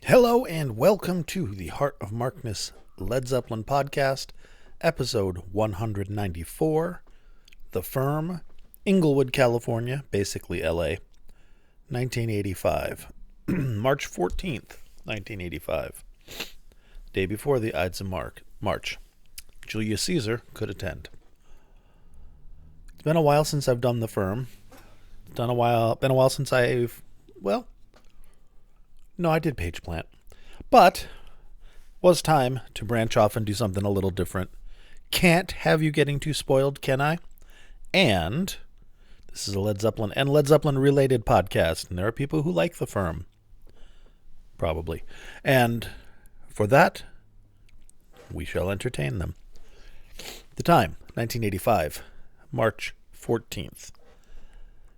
Hello and welcome to the Heart of Markness Led Zeppelin podcast, episode 194, The Firm, Inglewood, California, basically LA, 1985, March 14th, 1985, day before the Ides of March. Julius Caesar could attend. It's been a while since I've done The Firm. Been a while since I did Page Plant. But was time to branch off and do something a little different. Can't have you getting too spoiled, can I? And this is a Led Zeppelin and Led Zeppelin related podcast, and there are people who like The Firm. Probably. And for that, we shall entertain them. The time, 1985, March 14th.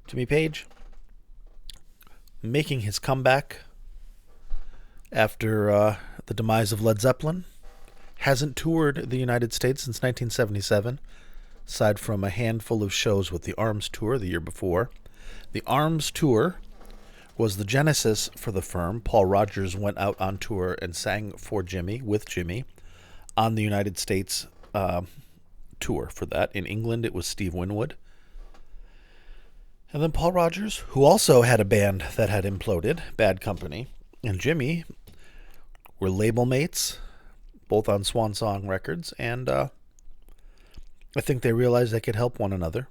Jimmy Page making his comeback after the demise of Led Zeppelin. Hasn't toured the United States since 1977, aside from a handful of shows with the Arms Tour the year before. The Arms Tour was the genesis for The Firm. Paul Rodgers went out on tour and sang for Jimmy, with Jimmy, on the United States tour for that. In England, it was Steve Winwood. And then Paul Rodgers, who also had a band that had imploded, Bad Company, and Jimmy were label mates, both on Swan Song Records, and I think they realized they could help one another.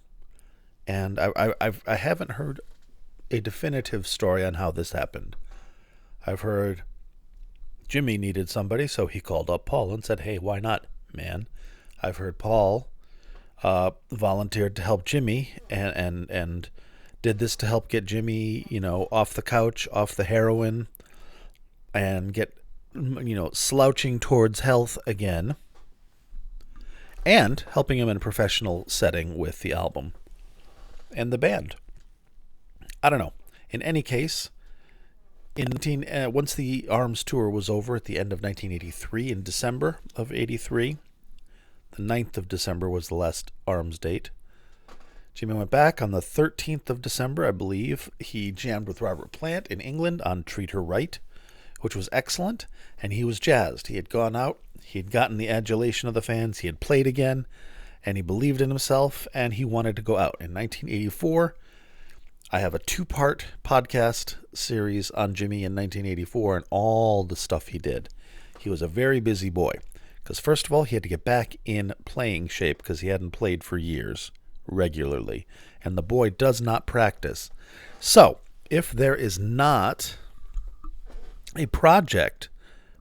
And I haven't heard a definitive story on how this happened. I've heard Jimmy needed somebody, so he called up Paul and said, "Hey, why not, man?" I've heard Paul volunteered to help Jimmy and did this to help get Jimmy, off the couch, off the heroin, and get, slouching towards health again, and helping him in a professional setting with the album and the band. I don't know. In any case, once the Arms Tour was over at the end of 1983, in December of 83, the 9th of December was the last Arms date, Jimmy went back on the 13th of December, I believe. He jammed with Robert Plant in England on Treat Her Right, which was excellent, and he was jazzed. He had gone out, he had gotten the adulation of the fans, he had played again, and he believed in himself, and he wanted to go out. In 1984, I have a 2-part podcast series on Jimmy in 1984 and all the stuff he did. He was a very busy boy, because first of all, he had to get back in playing shape because he hadn't played for years regularly, and the boy does not practice. So, if there is not a project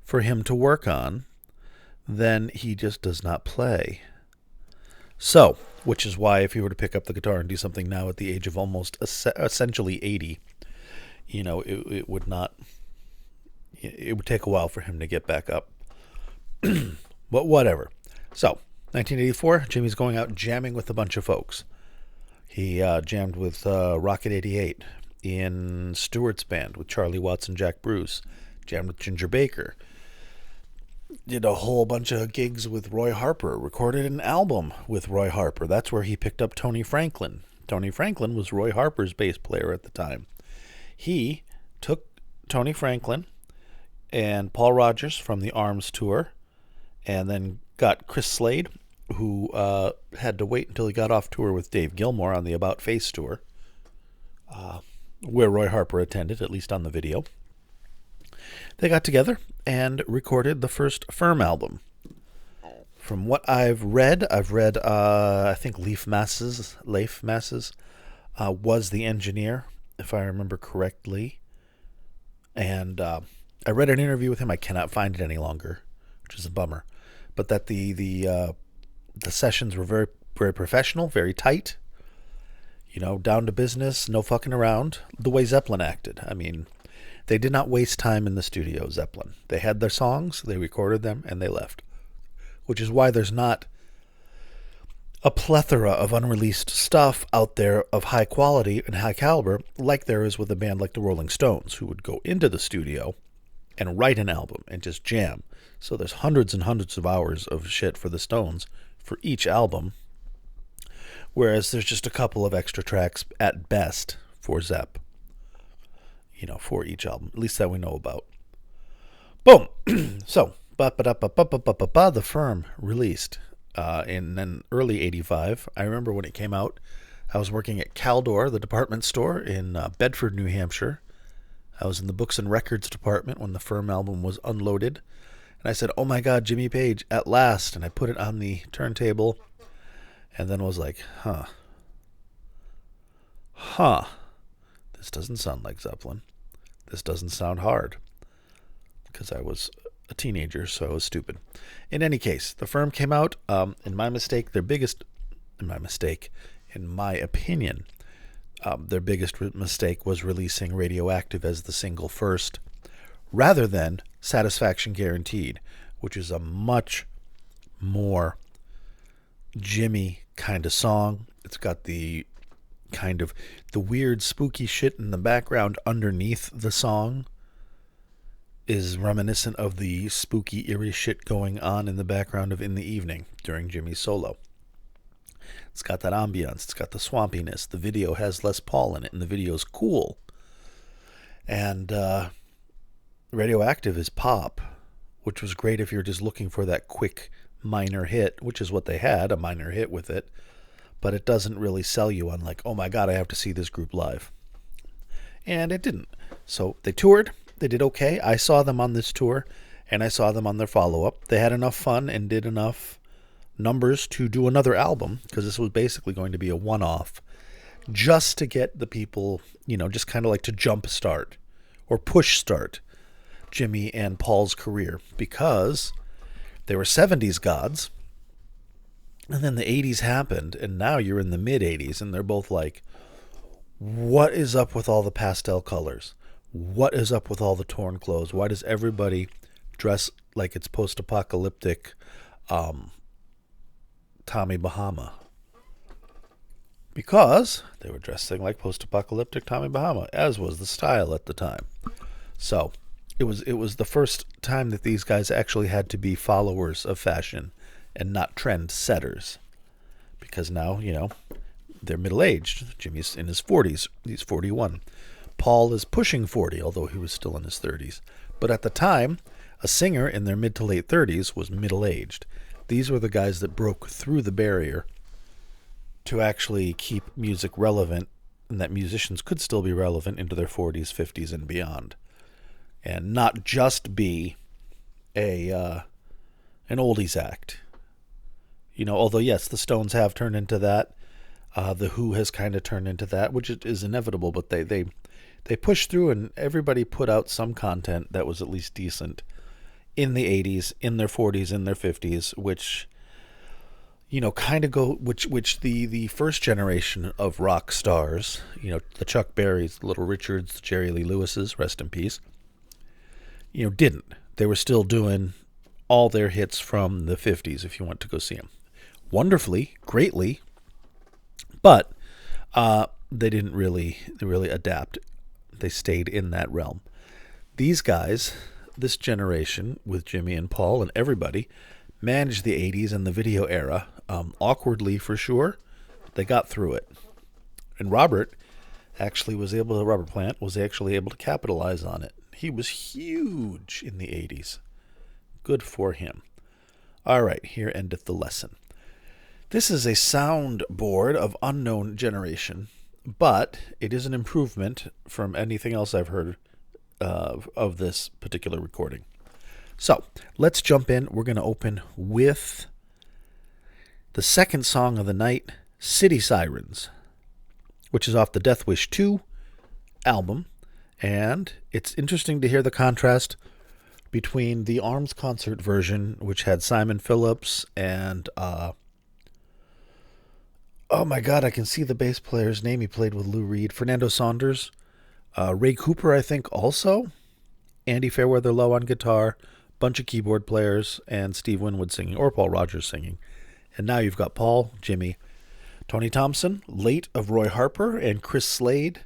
for him to work on, then he just does not play. So, which is why if he were to pick up the guitar and do something now at the age of almost essentially 80, it would take a while for him to get back up. But whatever. So, 1984, Jimmy's going out jamming with a bunch of folks. He jammed with Rocket 88 in Stewart's band with Charlie Watts and Jack Bruce. Jammed with Ginger Baker. Did a whole bunch of gigs with Roy Harper. Recorded an album with Roy Harper. That's where he picked up Tony Franklin. Tony Franklin was Roy Harper's bass player at the time. He took Tony Franklin and Paul Rodgers from the Arms Tour, and then got Chris Slade, who had to wait until he got off tour with Dave Gilmour on the About Face tour, where Roy Harper attended, at least on the video. They got together and recorded the first Firm album. From what I've read, I think Leif Masses was the engineer, if I remember correctly. And I read an interview with him. I cannot find it any longer, which is a bummer. But that the sessions were very, very professional, very tight. Down to business, no fucking around. The way Zeppelin acted. I mean, they did not waste time in the studio, Zeppelin. They had their songs, they recorded them, and they left. Which is why there's not a plethora of unreleased stuff out there of high quality and high caliber like there is with a band like the Rolling Stones, who would go into the studio and write an album and just jam. So there's hundreds and hundreds of hours of shit for the Stones for each album, whereas there's just a couple of extra tracks at best for Zepp, for each album, at least that we know about. Boom. So, The Firm released in then early 85. I remember when it came out, I was working at Caldor, the department store in Bedford, New Hampshire. I was in the books and records department when the Firm album was unloaded. And I said, oh my God, Jimmy Page, at last. And I put it on the turntable and then was like, this doesn't sound like Zeppelin. This doesn't sound hard. Because I was a teenager, so I was stupid. In any case, the Firm came out. In my opinion, their biggest mistake was releasing Radioactive as the single first, rather than Satisfaction Guaranteed, which is a much more Jimmy kind of song. It's got the kind of the weird spooky shit in the background underneath the song is reminiscent of the spooky eerie shit going on in the background of In the Evening during Jimmy's solo. It's got that ambiance, it's got the swampiness. The video has Les Paul in it, and the video's cool. And Radioactive is pop, which was great if you're just looking for that quick minor hit, which is what they had, a minor hit with it. But it doesn't really sell you on like, oh my God, I have to see this group live. And it didn't. So they toured. They did okay. I saw them on this tour, and I saw them on their follow-up. They had enough fun and did enough numbers to do another album, because this was basically going to be a one-off, just to get the people, just kind of like to jump start or push start Jimmy and Paul's career, because they were 70s gods, and then the 80s happened, and now you're in the mid-80s, and they're both like, what is up with all the pastel colors? What is up with all the torn clothes? Why does everybody dress like it's post-apocalyptic Tommy Bahama? Because they were dressing like post-apocalyptic Tommy Bahama, as was the style at the time. So it was the first time that these guys actually had to be followers of fashion and not trend setters. Because now, they're middle-aged. Jimmy's in his 40s. He's 41. Paul is pushing 40, although he was still in his 30s. But at the time, a singer in their mid to late 30s was middle-aged. These were the guys that broke through the barrier to actually keep music relevant, and that musicians could still be relevant into their 40s, 50s, and beyond. And not just be an oldies act. Although, yes, the Stones have turned into that. The Who has kind of turned into that, which is inevitable, but they pushed through, and everybody put out some content that was at least decent in the 80s, in their 40s, in their 50s, which, which the first generation of rock stars, the Chuck Berrys, the Little Richards, the Jerry Lee Lewises, rest in peace, didn't. They were still doing all their hits from the 50s if you want to go see them. Wonderfully, greatly, but they didn't really adapt. They stayed in that realm. These guys, this generation with Jimmy and Paul and everybody, managed the 80s and the video era awkwardly for sure. They got through it. And Robert Plant was actually able to capitalize on it. He was huge in the 80s. Good for him. All right, here endeth the lesson. This is a soundboard of unknown generation, but it is an improvement from anything else I've heard of this particular recording. So let's jump in. We're going to open with the second song of the night, City Sirens, which is off the Death Wish 2 album. And it's interesting to hear the contrast between the Arms concert version, which had Simon Phillips and oh my God, I can see the bass player's name. He played with Lou Reed. Fernando Saunders. Ray Cooper, I think, also. Andy Fairweather Low on guitar. Bunch of keyboard players. And Steve Winwood singing. Or Paul Rodgers singing. And now you've got Paul, Jimmy, Tony Thompson, late of Roy Harper and Chris Slade.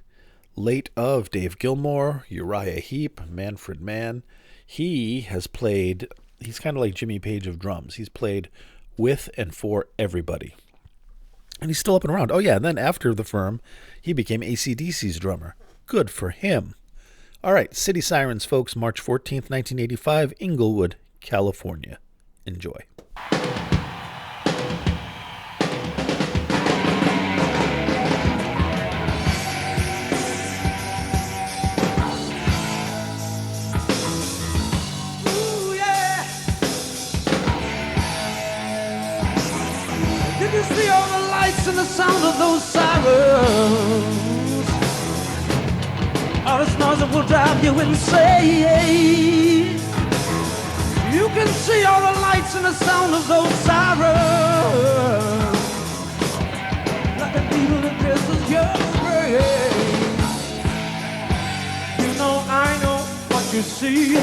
Late of Dave Gilmour, Uriah Heep, Manfred Mann. He has played... He's kind of like Jimmy Page of drums. He's played with and for everybody. And he's still up and around. Oh, yeah, and then after the Firm, he became AC/DC's drummer. Good for him. All right, City Sirens, folks, March 14th, 1985, Inglewood, California. Enjoy. Did you see all the lights and the sound of those sirens? All the noise that will drive you insane. You can see all the lights and the sound of those sirens, like a needle that pierces your brain. You know, I know what you see.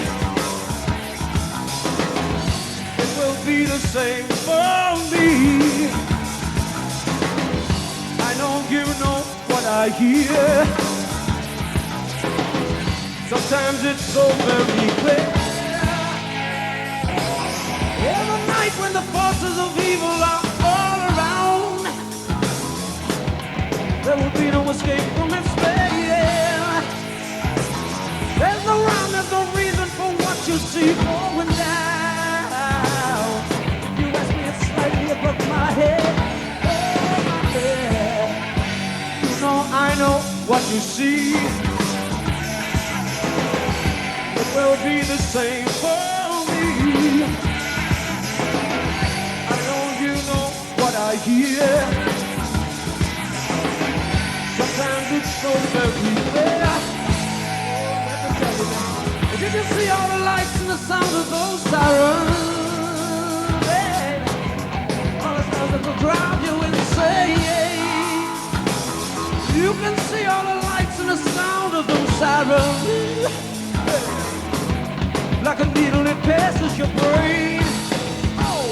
It will be the same for me. I know you know what I hear. Sometimes it's so very clear. Every night when the forces of evil are all around, there will be no escape from its spell. There's no rhyme, there's no reason for what you see going down. You ask me, it's slightly above my head. Oh, my head. You know, I know what you see. It will be the same for me. I know you know what I hear. Sometimes it's so very clear. Let me tell you now. Did you see all the lights and the sound of those sirens? Babe? All the sounds that will drive you insane. You can see all the lights and the sound of those sirens, like a needle that passes your brain. Oh,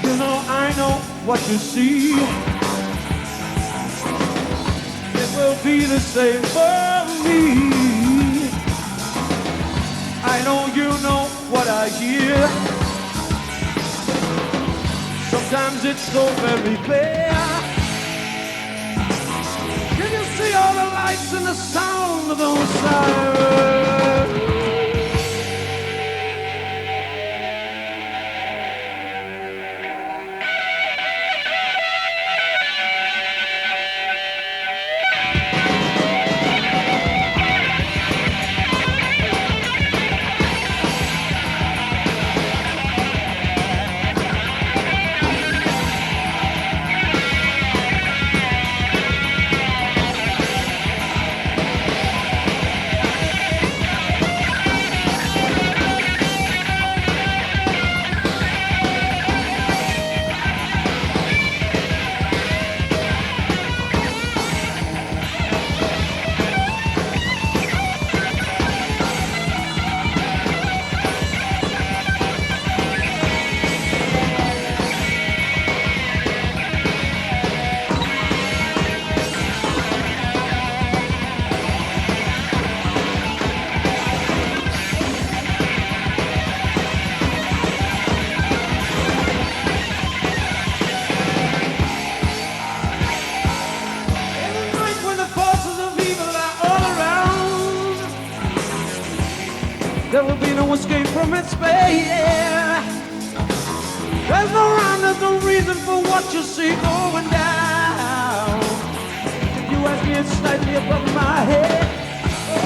you know, I know what you see. It will be the same for me. I know you know what I hear. Sometimes it's so very clear. Can you see all the lights and the sound of those sirens? There will be no escape from its spell. There's no rhyme, there's no reason for what you see going down. If you ask me, it's slightly above my head. Oh,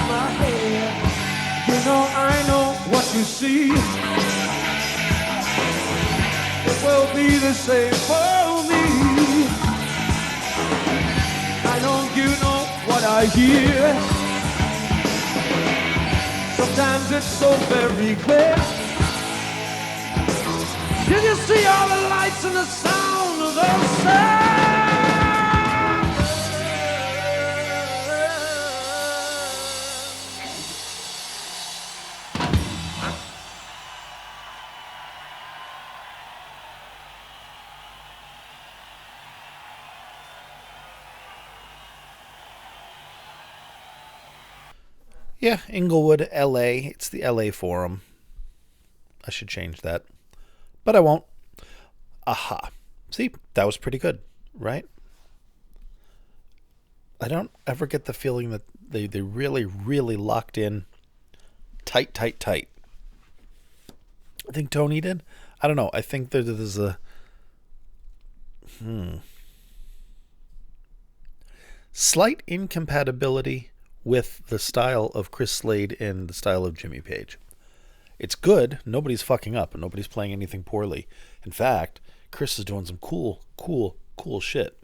my head. You know, I know what you see. It will be the same for me. I know you know what I hear. Sometimes it's so very clear. Did you see all the lights and the sound of those sounds? Yeah, Inglewood, LA. It's the LA Forum. I should change that. But I won't. Aha. See, that was pretty good, right? I don't ever get the feeling that They really, really locked in tight, tight, tight. I think Tony did. I don't know. I think that there's a slight incompatibility with the style of Chris Slade and the style of Jimmy Page. It's good. Nobody's fucking up and nobody's playing anything poorly. In fact, Chris is doing some cool shit.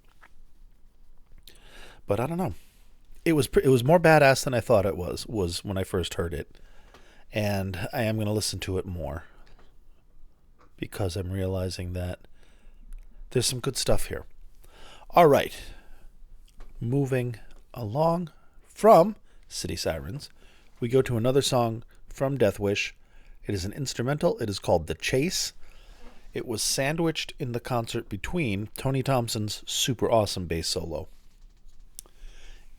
But I don't know. It was more badass than I thought it was when I first heard it. And I am going to listen to it more because I'm realizing that there's some good stuff here. All right. Moving along from City Sirens, we go to another song from Death Wish. It is an instrumental. It is called The Chase. It was sandwiched in the concert between Tony Thompson's super awesome bass solo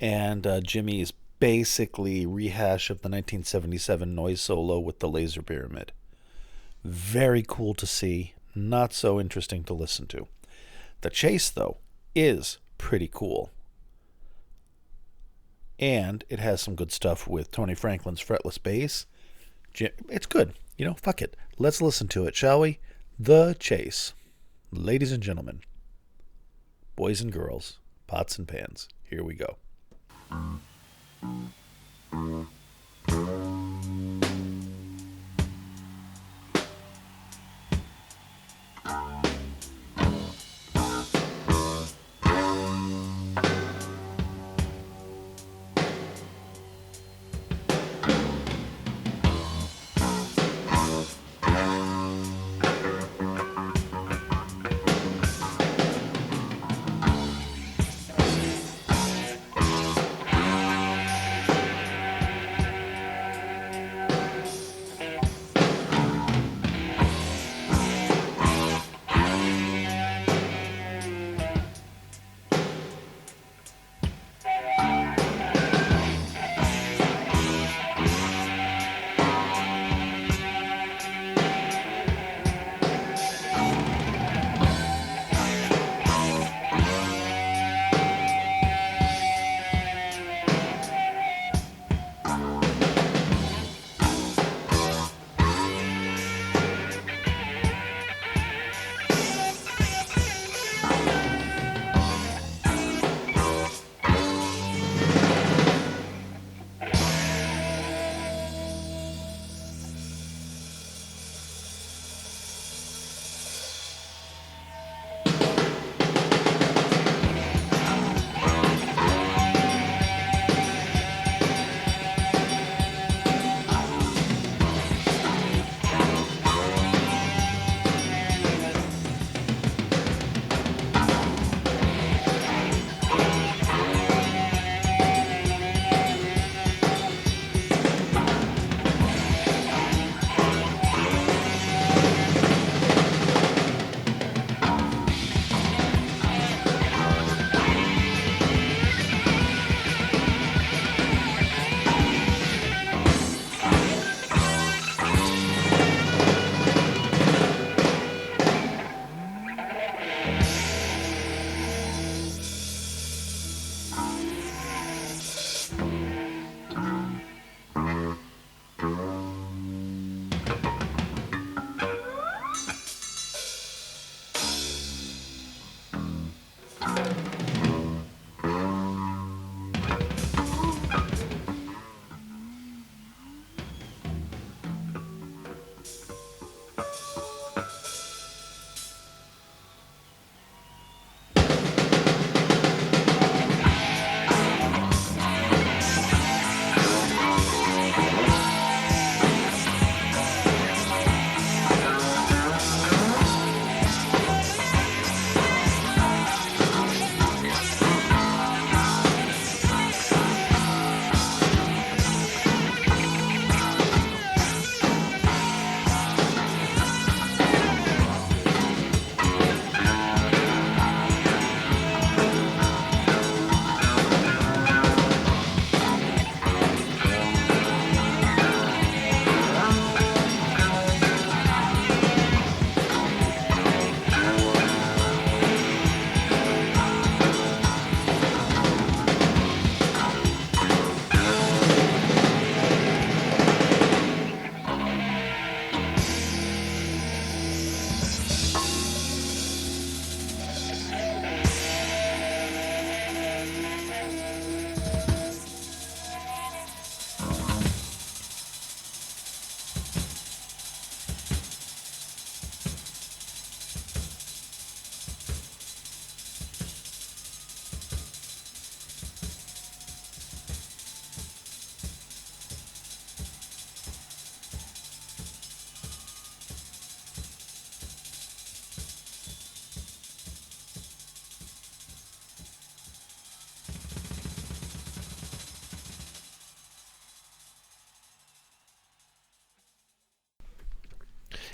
and Jimmy's basically rehash of the 1977 noise solo with the laser pyramid. Very cool to see, not so interesting to listen to. The Chase, though, is pretty cool. And it has some good stuff with Tony Franklin's fretless bass. It's good. Fuck it. Let's listen to it, shall we? The Chase. Ladies and gentlemen, boys and girls, pots and pans, here we go.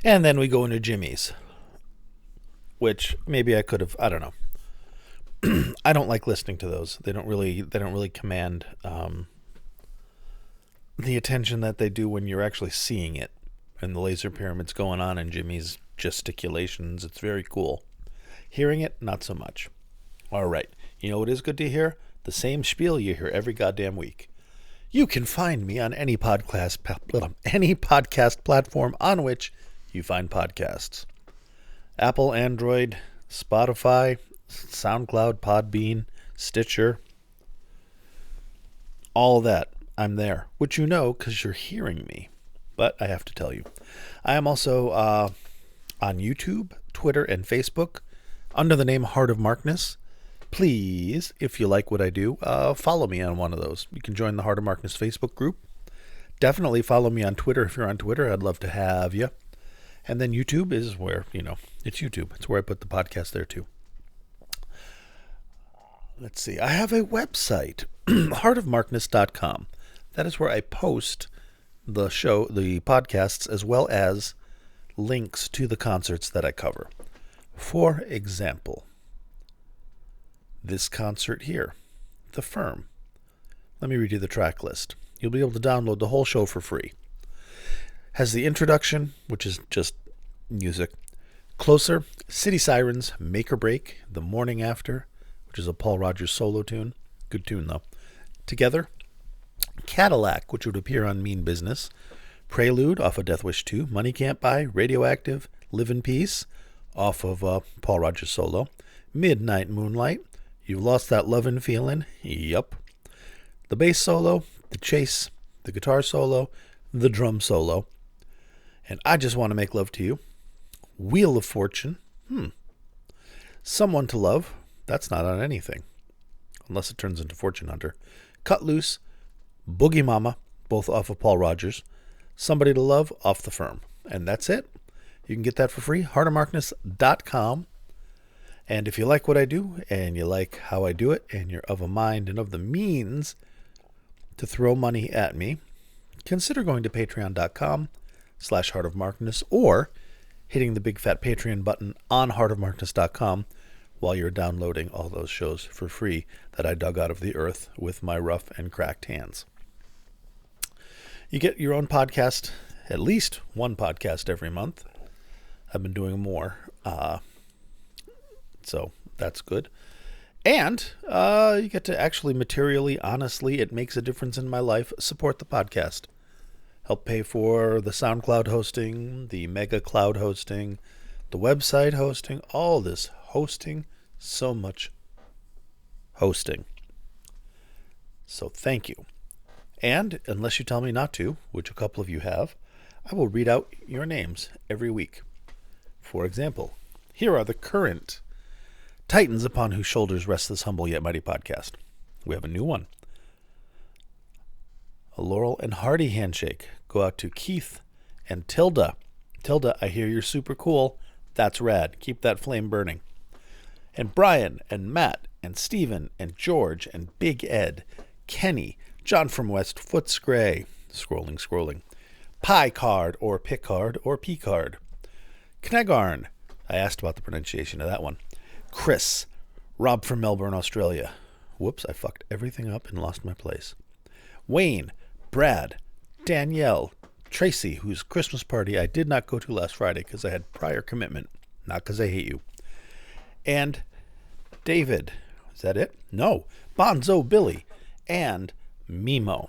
And then we go into Jimmy's, which maybe I could have, I don't know. I don't like listening to those. They don't really command the attention that they do when you're actually seeing it. And the laser pyramids going on and Jimmy's gesticulations. It's very cool. Hearing it, not so much. All right. You know what is good to hear? The same spiel you hear every goddamn week. You can find me on any podcast platform on which you find podcasts. Apple, Android, Spotify, SoundCloud, Podbean, Stitcher. All that. I'm there, which you know because you're hearing me. But I have to tell you. I am also on YouTube, Twitter, and Facebook under the name Heart of Markness. Please, if you like what I do, follow me on one of those. You can join the Heart of Markness Facebook group. Definitely follow me on Twitter if you're on Twitter. I'd love to have you. And then YouTube is where, it's YouTube. It's where I put the podcast there too. Let's see. I have a website, heartofmarkness.com. That is where I post the podcasts, as well as links to the concerts that I cover. For example, this concert here, The Firm. Let me read you the track list. You'll be able to download the whole show for free. Has the introduction, which is just music. Closer, City Sirens, Make or Break, The Morning After, which is a Paul Rodgers solo tune. Good tune, though. Together, Cadillac, which would appear on Mean Business. Prelude, off of Death Wish 2. Money Can't Buy, Radioactive, Live in Peace, off of Paul Rodgers solo. Midnight Moonlight, You've Lost That Lovin' Feelin'. Yup. The bass solo, the chase, the guitar solo, the drum solo. And I Just Want to Make Love to You. Wheel of Fortune. Someone to Love. That's not on anything. Unless it turns into Fortune Hunter. Cut Loose. Boogie Mama. Both off of Paul Rodgers. Somebody to Love off The Firm. And that's it. You can get that for free. heartofmarkness.com. And if you like what I do, and you like how I do it, and you're of a mind and of the means to throw money at me, consider going to patreon.com/heartofmarkness or hitting the big fat Patreon button on heartofmarkness.com while you're downloading all those shows for free that I dug out of the earth with my rough and cracked hands. You get your own podcast, at least one podcast every month. I've been doing more, so that's good. And you get to actually materially, honestly, it makes a difference in my life, support the podcast. Help pay for the SoundCloud hosting, the Mega Cloud hosting, the website hosting, all this hosting, so much hosting. So thank you. And unless you tell me not to, which a couple of you have, I will read out your names every week. For example, here are the current Titans upon whose shoulders rests this humble yet mighty podcast. We have a new one. A Laurel and Hardy handshake. Go out to Keith and Tilda. Tilda, I hear you're super cool. That's rad. Keep that flame burning. And Brian and Matt and Steven and George and Big Ed, Kenny, John from West Footscray. Scrolling. Pie Card or Pickard or Picard. Knegarn. I asked about the pronunciation of that one. Chris. Rob from Melbourne, Australia. Whoops, I fucked everything up and lost my place. Wayne. Brad. Danielle. Tracy, whose Christmas party I did not go to last Friday because I had prior commitment. Not because I hate you. And David. Is that it? No. Bonzo Billy. And Mimo.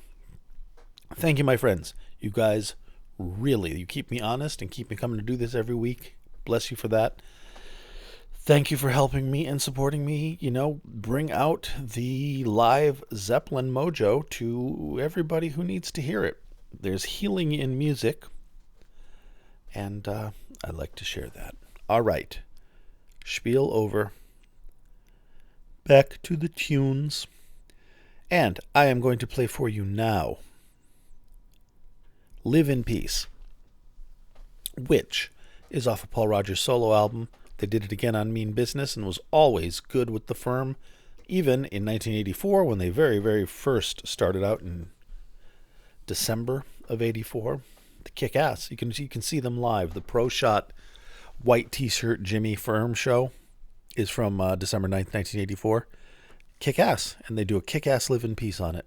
Thank you, my friends. You guys really, you keep me honest and keep me coming to do this every week. Bless you for that. Thank you for helping me and supporting me, bring out the live Zeppelin mojo to everybody who needs to hear it. There's healing in music, and I'd like to share that. All right. Spiel over. Back to the tunes. And I am going to play for you now Live in Peace, which is off of Paul Rodgers' solo album. They did it again on Mean Business and was always good with The Firm, even in 1984 when they very, very first started out in December of 84. kick ass. You can see them live. The Pro Shot white T-shirt Jimmy Firm show is from December 9th, 1984. Kick ass, and they do a kick ass Live in Peace on it.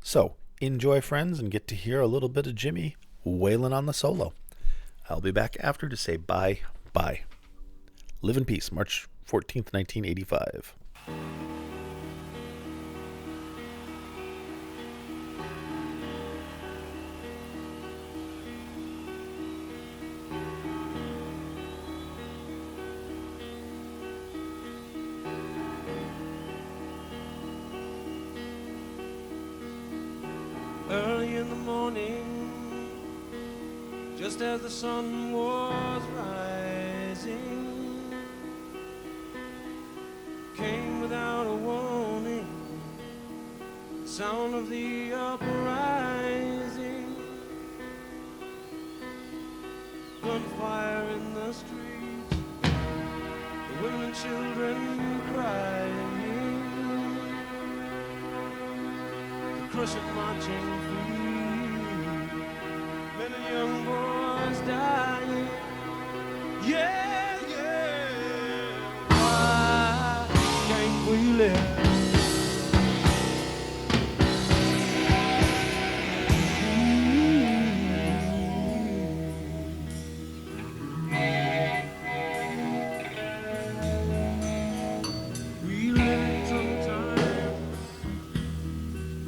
So enjoy, friends, and get to hear a little bit of Jimmy wailing on the solo. I'll be back after to say bye. Live in Peace, March 14th, 1985. Early in the morning, just as the sun was rising, came without a warning, the sound of the uprising, gunfire in the streets, the women and children crying, crescent marching feet, men and young boys dying. Yeah, yeah. Why can't we live? We live in summertime,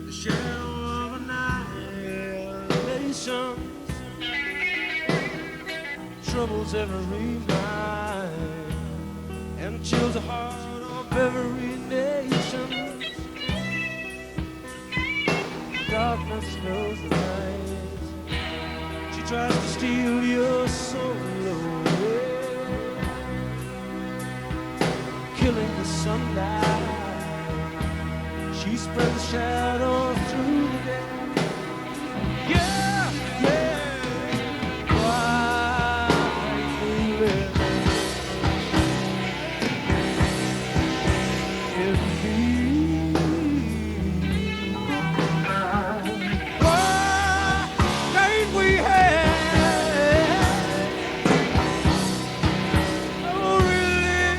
the shadow of annihilation troubles every mind and chills the heart of every nation. Darkness knows the night. She tries to steal your soul away, killing the sunlight. She spreads the shadows through the day. Yeah, yeah. Why we live in peace? Why can't we have no relief?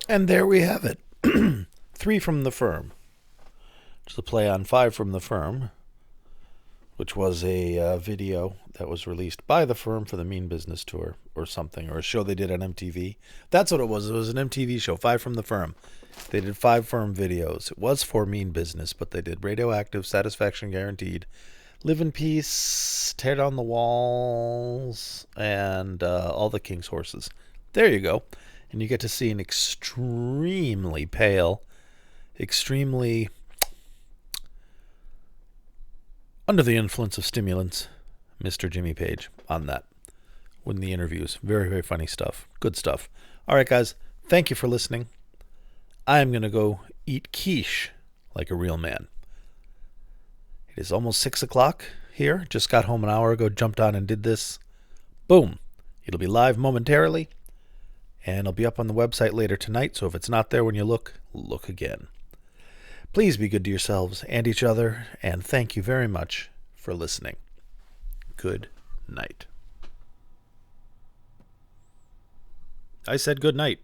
And there we have it. 3 from the Firm. Which is a play on 5 from the Firm, which was a video that was released by the Firm for the Mean Business Tour or something, or a show they did on MTV. That's what it was. It was an MTV show, 5 from the Firm. They did 5 Firm videos. It was for Mean Business, but they did Radioactive, Satisfaction Guaranteed, Live in Peace, Tear Down the Walls, and All the King's Horses. There you go. And you get to see an extremely pale, extremely under the influence of stimulants, Mr. Jimmy Page on that. In the interviews. Very, very funny stuff. Good stuff. All right, guys. Thank you for listening. I'm going to go eat quiche like a real man. It is almost 6 o'clock here. Just got home an hour ago, jumped on and did this. Boom. It'll be live momentarily, and it'll be up on the website later tonight, so if it's not there when you look again. Please be good to yourselves and each other, and thank you very much for listening. Good night. I said good night.